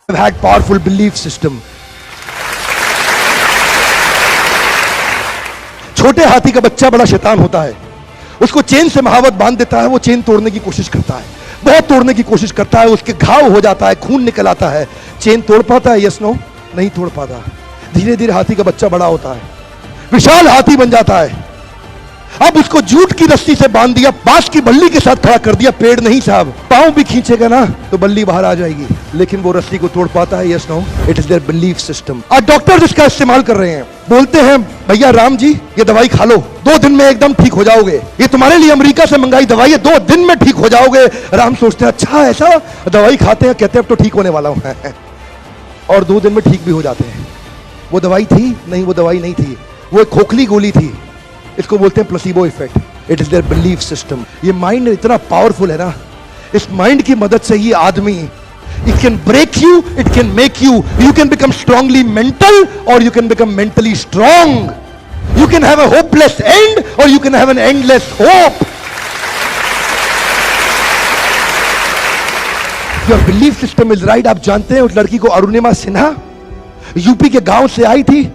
I've had powerful belief system. छोटे हाथी का बच्चा बड़ा शैतान होता है, उसको चेन से महावत बांध देता है, वो चेन तोड़ने की कोशिश करता है, बहुत तोड़ने की कोशिश करता है, उसके घाव हो जाता है, खून निकल आता है। चेन तोड़ पाता है? यस नो, नहीं तोड़ पाता। धीरे धीरे हाथी का बच्चा बड़ा होता है, विशाल हाथी बन जाता है। अब उसको जूट की रस्सी से बांध दिया, बांस की बल्ली के साथ खड़ा कर दिया। पेड़ नहीं साहब, पांव भी खींचेगा ना तो बल्ली बाहर आ जाएगी, लेकिन वो रस्सी को तोड़ पाता है? Yes no, it is their belief system. आज डॉक्टर इसका इस्तेमाल कर रहे हैं, बोलते हैं भैया राम जी ये दवाई खा लो, 2 दिन में एकदम ठीक हो जाओगे, ये तुम्हारे लिए अमेरिका से मंगाई दवाई है, 2 दिन में ठीक हो जाओगे। राम सोचते हैं अच्छा ऐसा, दवाई खाते हैं, कहते हैं अब तो ठीक होने वाला हूं और 2 दिन में ठीक भी हो जाते हैं। वो दवाई थी? नहीं, वो दवाई नहीं थी, वो एक खोखली गोली थी। इसको बोलते हैं placebo effect. It is their belief system. ये माइंड इतना पावरफुल है ना, इस माइंड की मदद से ही आदमी, it can break you, it can make you, you can become strongly mental और you can become mentally strong. You can have a hopeless end और you can have an endless hope. Your belief system is right. आप जानते हैं उस लड़की को, Arunima Sinha, UP के गांव से आई थी,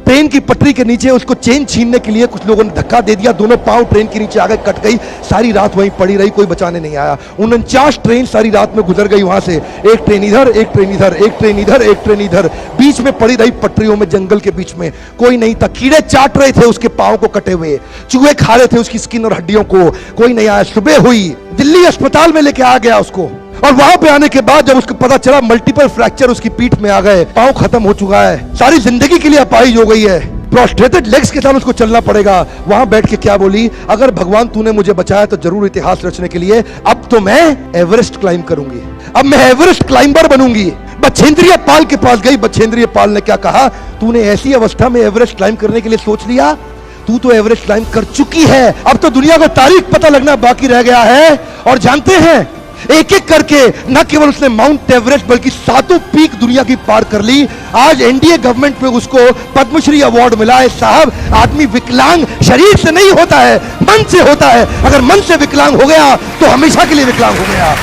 ट्रेन की पटरी के नीचे उसको चेन छीनने के लिए कुछ लोगों ने धक्का दे दिया, दोनों पांव ट्रेन के नीचे आ गए, कट गई, सारी रात वहीं पड़ी रही, कोई बचाने नहीं आया। 49 ट्रेन सारी रात में गुजर गई वहां से, एक ट्रेन इधर, एक ट्रेन इधर, एक ट्रेन इधर, एक ट्रेन इधर, बीच में पड़ी रही पटरियों में, जंगल के बीच में, कोई नहीं था। कीड़े चाट रहे थे उसके पांव को कटे हुए, चूहे खा रहे थे उसकी स्किन और हड्डियों को, कोई नहीं आया। सुबह हुई, दिल्ली अस्पताल में लेके आ गया उसको, और वहां पे आने के बाद जब उसको पता चला मल्टीपल फ्रैक्चर उसकी पीठ में आ गए, पांव खत्म हो चुका है, सारी जिंदगी के लिए अपाहिज हो गई है, प्रोस्ट्रेटेड लेग्स के साथ उसको चलना पड़ेगा। वहां बैठ के क्या बोली, अगर भगवान तूने मुझे बचाया तो जरूर इतिहास रचने के लिए, अब तो मैं एवरेस्ट क्लाइंब करूंगी, अब मैं एवरेस्ट क्लाइंबर बनूंगी। बछेंद्रिय पाल के पास गई, बछेंद्रिय पाल ने क्या कहा, तूने ऐसी अवस्था में एवरेस्ट क्लाइंब करने के लिए सोच लिया, तू तो एवरेस्ट क्लाइंब कर चुकी है, अब तो दुनिया को तारीख पता लगना बाकी रह गया है। और जानते हैं, एक एक करके न केवल उसने माउंट एवरेस्ट बल्कि 7 पीक दुनिया की पार कर ली। आज एनडीए गवर्नमेंट में उसको पद्मश्री अवार्ड मिला है। साहब, आदमी विकलांग शरीर से नहीं होता है, मन से होता है। अगर मन से विकलांग हो गया तो हमेशा के लिए विकलांग हो गया।